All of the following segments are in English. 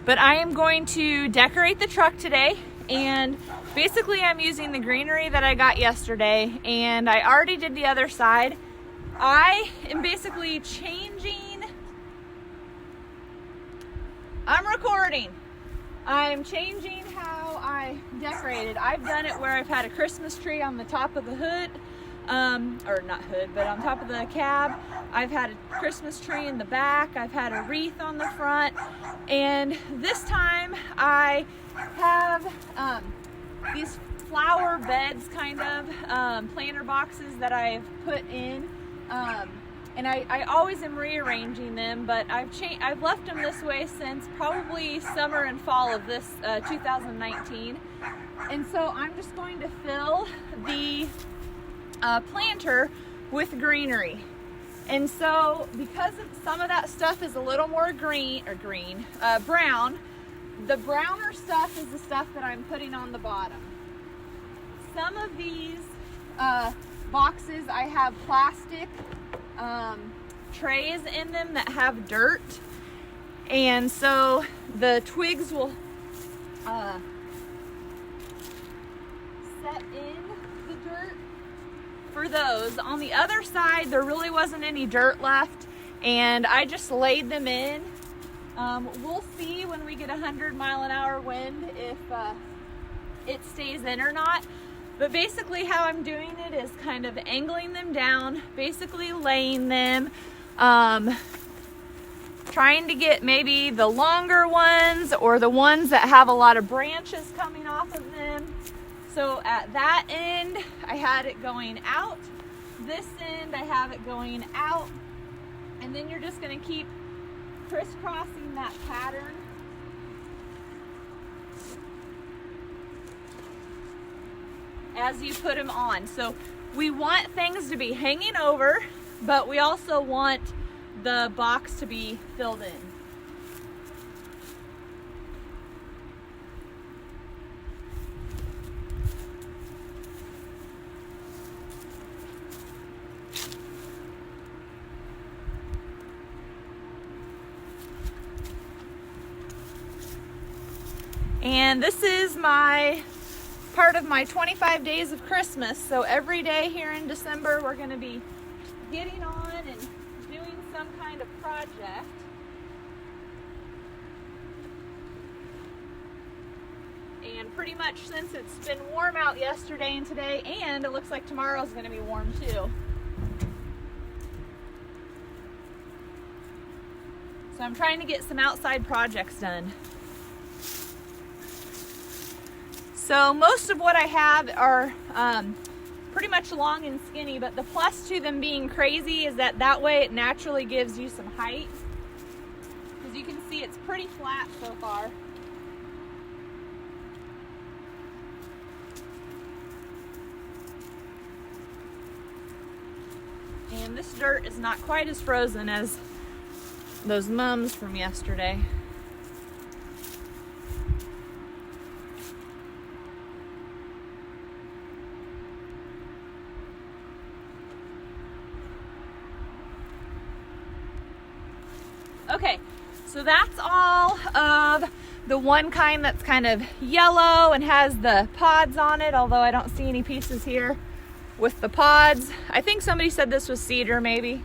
But I am going to decorate the truck today, and basically I'm using the greenery that I got yesterday, and I already did the other side. I am basically I'm recording. I'm changing how I decorated. I've done it where I've had a Christmas tree on the top of the hood, or not hood, but on top of the cab. I've had a Christmas tree in the back. I've had a wreath on the front. And this time I have these flower beds, kind of, planter boxes that I've put in. And I always am rearranging them, but I've left them this way since probably summer and fall of this 2019. And so I'm just going to fill the planter with greenery. And so because some of that stuff is a little more brown, the browner stuff is the stuff that I'm putting on the bottom. Some of these boxes, I have plastic trays in them that have dirt, and so the twigs will set in the dirt for those. On the other side, there really wasn't any dirt left, and I just laid them in. We'll see when we get 100-mile-an-hour wind if it stays in or not. But basically how I'm doing it is kind of angling them down, basically laying them, trying to get maybe the longer ones or the ones that have a lot of branches coming off of them. So at that end, I had it going out. This end, I have it going out. And then you're just gonna keep crisscrossing that pattern. As you put them on. So we want things to be hanging over, but we also want the box to be filled in. And this is part of my 25 days of Christmas. So every day here in December, we're going to be getting on and doing some kind of project. And pretty much since it's been warm out yesterday and today, and it looks like tomorrow's going to be warm too. So I'm trying to get some outside projects done. So most of what I have are pretty much long and skinny, but the plus to them being crazy is that way it naturally gives you some height. As you can see, it's pretty flat so far. And this dirt is not quite as frozen as those mums from yesterday. Okay, so that's all of the one kind that's kind of yellow and has the pods on it, although I don't see any pieces here with the pods. I think somebody said this was cedar, maybe.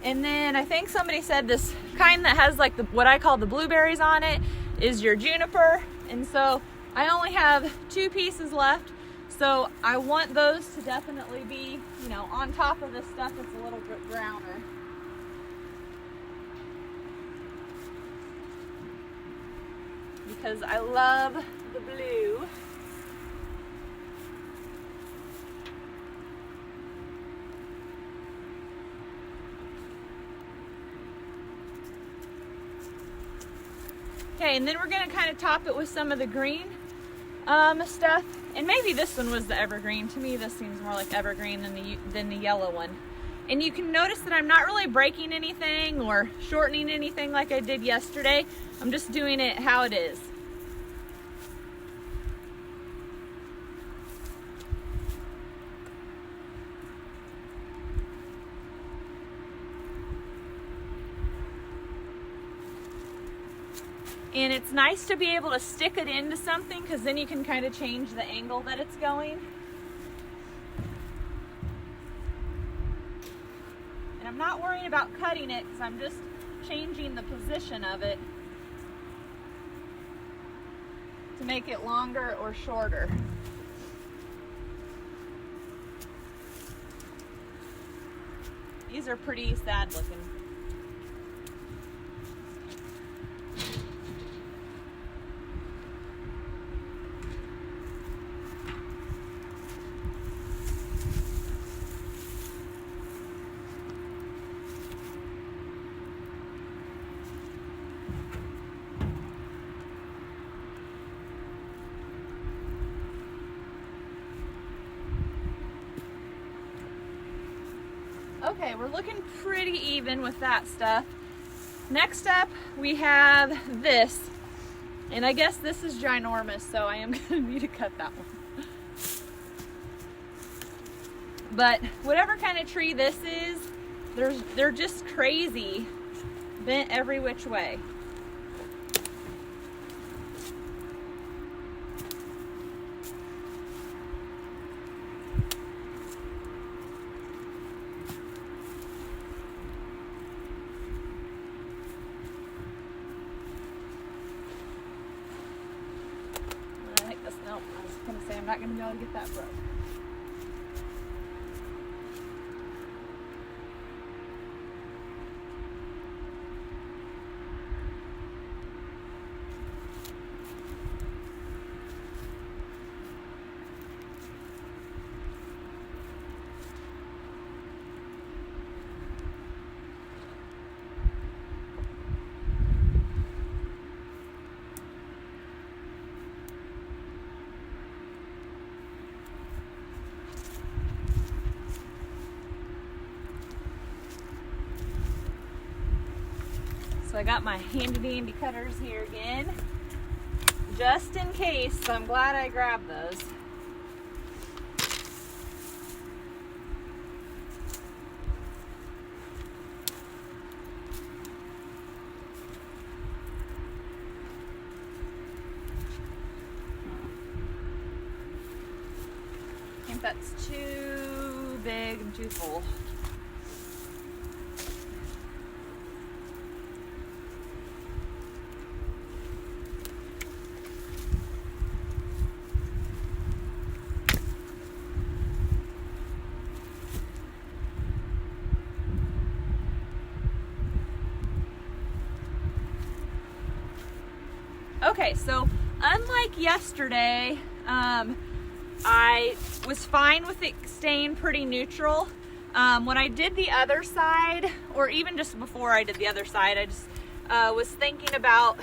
And then I think somebody said this kind that has like what I call the blueberries on it is your juniper. And so I only have 2 pieces left. So I want those to definitely be, on top of this stuff that's a little bit browner. Because I love the blue. Okay, and then we're gonna kind of top it with some of the green stuff. And maybe this one was the evergreen. To me, this seems more like evergreen than the yellow one. And you can notice that I'm not really breaking anything or shortening anything like I did yesterday. I'm just doing it how it is. And it's nice to be able to stick it into something because then you can kind of change the angle that it's going. And I'm not worrying about cutting it because I'm just changing the position of it to make it longer or shorter. These are pretty sad looking. Okay, we're looking pretty even with that stuff. Next up, we have this. And I guess this is ginormous, so I am gonna need to cut that one. But whatever kind of tree this is, they're just crazy, bent every which way. Nope, I was going to say I'm not going to be able to get that broke. So I got my handy dandy cutters here again, just in case, so I'm glad I grabbed those. I think that's too big and too full. Okay, so unlike yesterday, I was fine with it staying pretty neutral. When I did the other side, or even just before I did the other side, I just was thinking about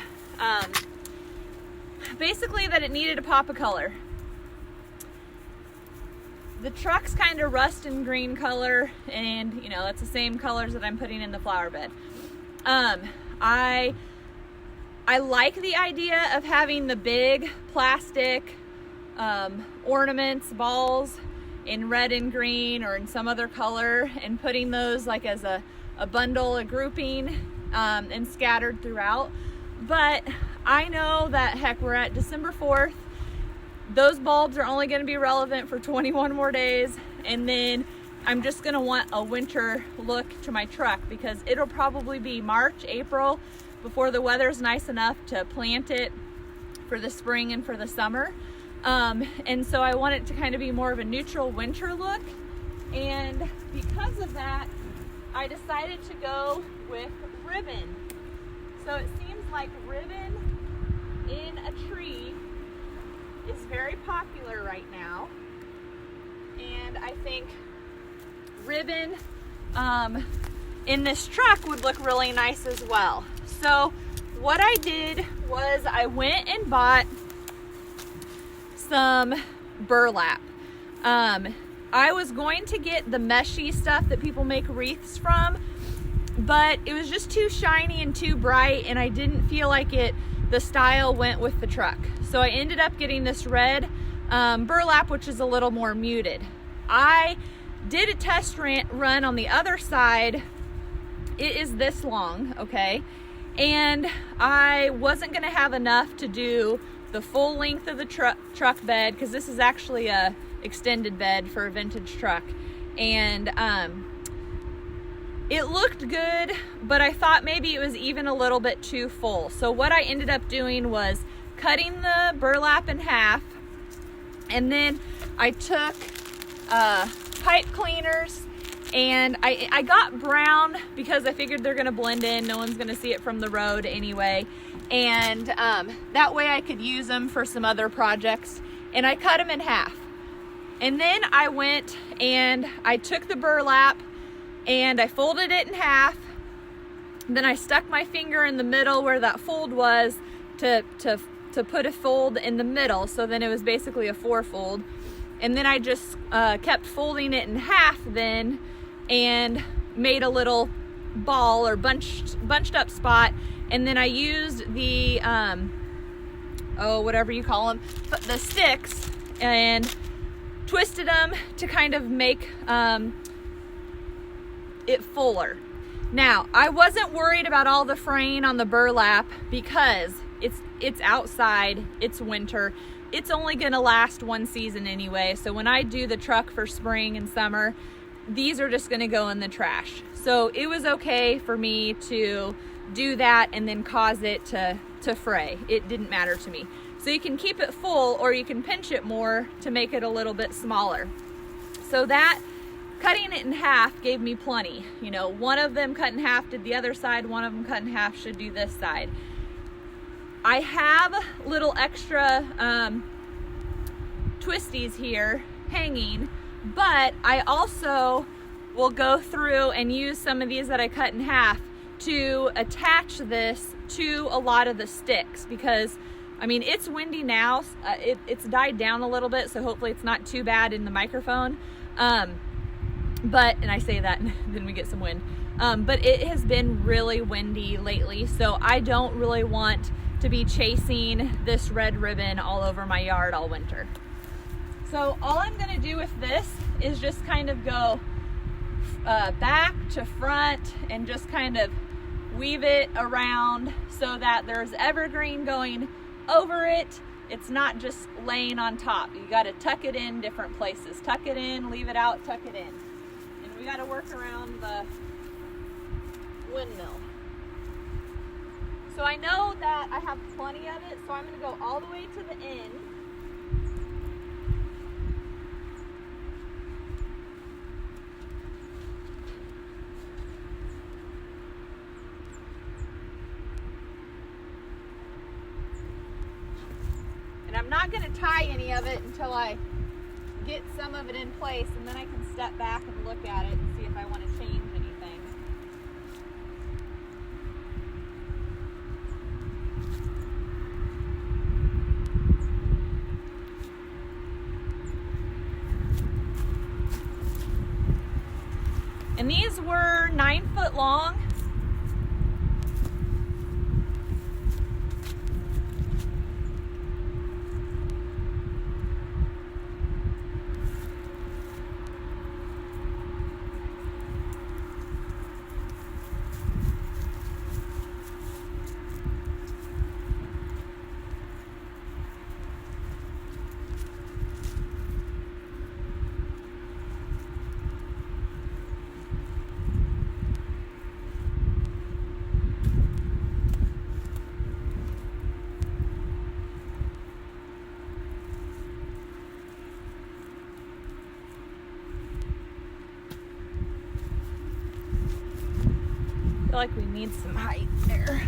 basically that it needed a pop of color. The truck's kind of rust and green color, and you know, that's the same colors that I'm putting in the flower bed. I like the idea of having the big plastic ornaments, balls in red and green or in some other color, and putting those like as a bundle, a grouping, and scattered throughout. But I know that, heck, we're at December 4th. Those bulbs are only going to be relevant for 21 more days, and then I'm just going to want a winter look to my truck because it'll probably be March, April before the weather's nice enough to plant it for the spring and for the summer. And so I want it to kind of be more of a neutral winter look. And because of that, I decided to go with ribbon. So it seems like ribbon in a tree is very popular right now. And I think ribbon in this truck would look really nice as well. So what I did was I went and bought some burlap. I was going to get the meshy stuff that people make wreaths from, but it was just too shiny and too bright, and I didn't feel like the style went with the truck. So I ended up getting this red burlap, which is a little more muted. I did a test run on the other side. It is this long, okay? and I wasn't gonna have enough to do the full length of the truck bed, because this is actually a extended bed for a vintage truck. And it looked good, but I thought maybe it was even a little bit too full. So what I ended up doing was cutting the burlap in half, and then I took pipe cleaners, and I got brown because I figured they're gonna blend in. No one's gonna see it from the road anyway. And that way I could use them for some other projects. And I cut them in half. And then I went and I took the burlap and I folded it in half. Then I stuck my finger in the middle where that fold was to put a fold in the middle. So then it was basically a 4-fold. And then I just kept folding it in half then, and made a little ball or bunched up spot. And then I used the whatever you call them, but the sticks, and twisted them to kind of make it fuller. Now, I wasn't worried about all the fraying on the burlap because it's outside, it's winter. It's only gonna last one season anyway. So when I do the truck for spring and summer, these are just gonna go in the trash. So it was okay for me to do that and then cause it to fray. It didn't matter to me. So you can keep it full, or you can pinch it more to make it a little bit smaller. So that cutting it in half gave me plenty. You know, one of them cut in half did the other side, one of them cut in half should do this side. I have little extra twisties here hanging, but I also will go through and use some of these that I cut in half to attach this to a lot of the sticks, because I mean, it's windy now. It's died down a little bit, so hopefully it's not too bad in the microphone. But, and I say that and then we get some wind. But it has been really windy lately, so I don't really want to be chasing this red ribbon all over my yard all winter. So all I'm gonna do with this is just kind of go back to front and just kind of weave it around so that there's evergreen going over it. It's not just laying on top. You got to tuck it in different places. Tuck it in, leave it out, tuck it in. And we got to work around the windmill. So I know that I have plenty of it, so I'm going to go all the way to the end. And I'm not going to tie any of it until I get some of it in place, and then I can step back and look at it and see if I want to change anything. And these were 9 foot long. I feel like we need some height there.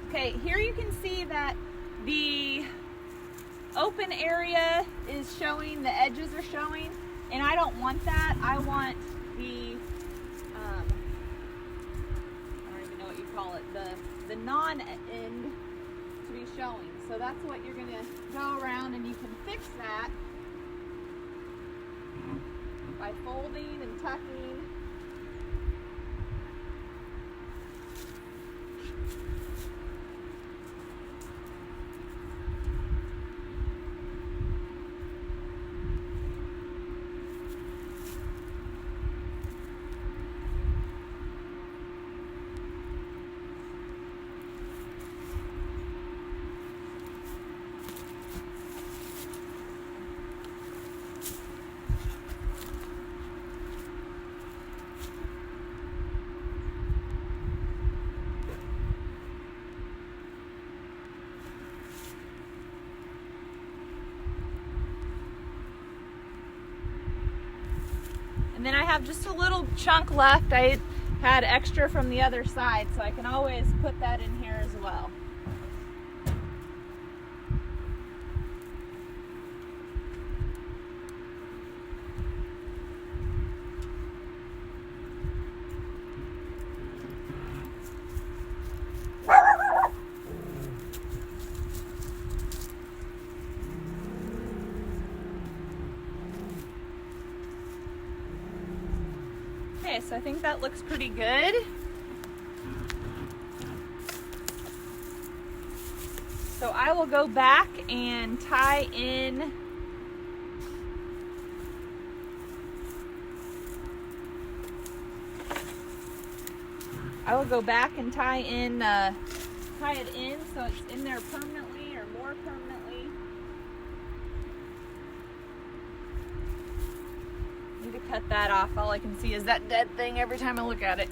Okay, here you can see that the open area is showing, the edges are showing, and I don't want that. I want the, I don't even know what you call it, the non-end to be showing. So that's what you're going to go around, and you can fix that by folding and tucking. then I have just a little chunk left. I had extra from the other side, so I can always put that in here as well. Okay, so I think that looks pretty good. So I will go back and tie in tie it in so it's in there permanently or more permanently. Need to cut that off. All I can see is that dead thing every time I look at it.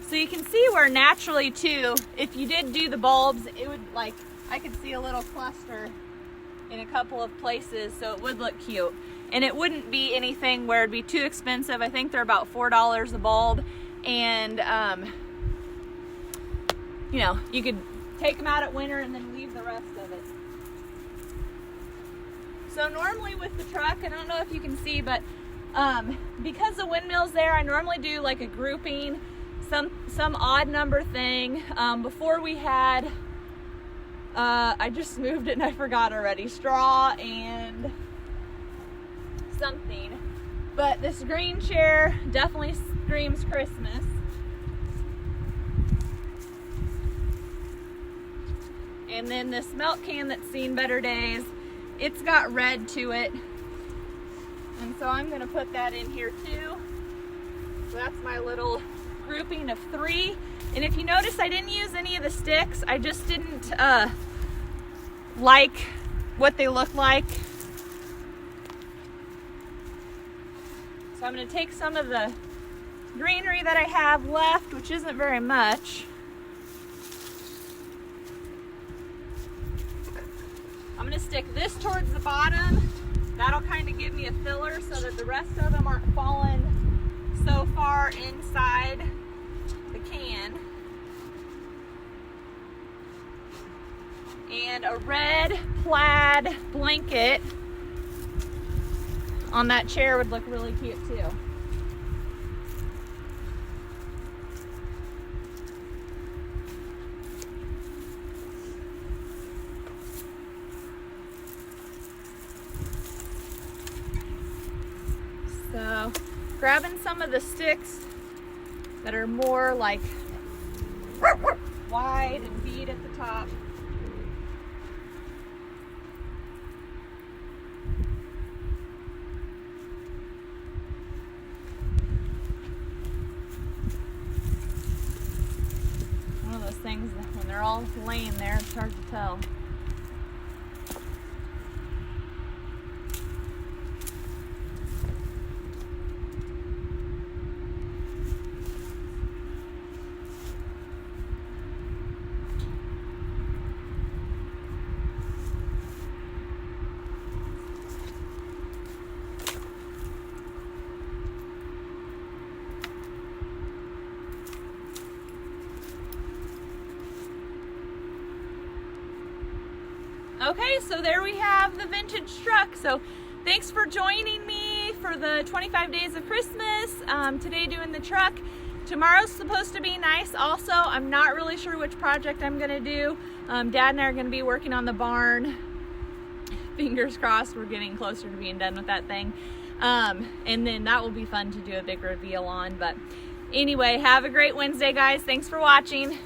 So you can see where naturally too, if you did do the bulbs, it would like, I could see a little cluster in a couple of places, so it would look cute. And it wouldn't be anything where it'd be too expensive. I think they're about $4 a bulb. And, you know, you could take them out at winter and then leave the rest of it. So normally with the truck, I don't know if you can see, but because the windmill's there, I normally do like a grouping, some odd number thing. Before we had, I just moved it and I forgot already, straw and something. But this green chair definitely screams Christmas. And then this milk can that's seen better days, it's got red to it. And so I'm gonna put that in here too. So that's my little grouping of 3. And if you notice, I didn't use any of the sticks. I just didn't like what they look like. So I'm gonna take some of the greenery that I have left, which isn't very much. I'm gonna stick this towards the bottom. That'll kind of give me a filler so that the rest of them aren't falling so far inside the can. And a red plaid blanket on that chair would look really cute too. So, grabbing some of the sticks that are more like wide and bead at the top. One of those things that when they're all laying there, it's hard to tell. Okay, so there we have the vintage truck. So thanks for joining me for the 25 days of Christmas. Today doing the truck. Tomorrow's supposed to be nice also. I'm not really sure which project I'm gonna do. Dad and I are gonna be working on the barn. Fingers crossed we're getting closer to being done with that thing. And then that will be fun to do a big reveal on. But anyway, have a great Wednesday, guys. Thanks for watching.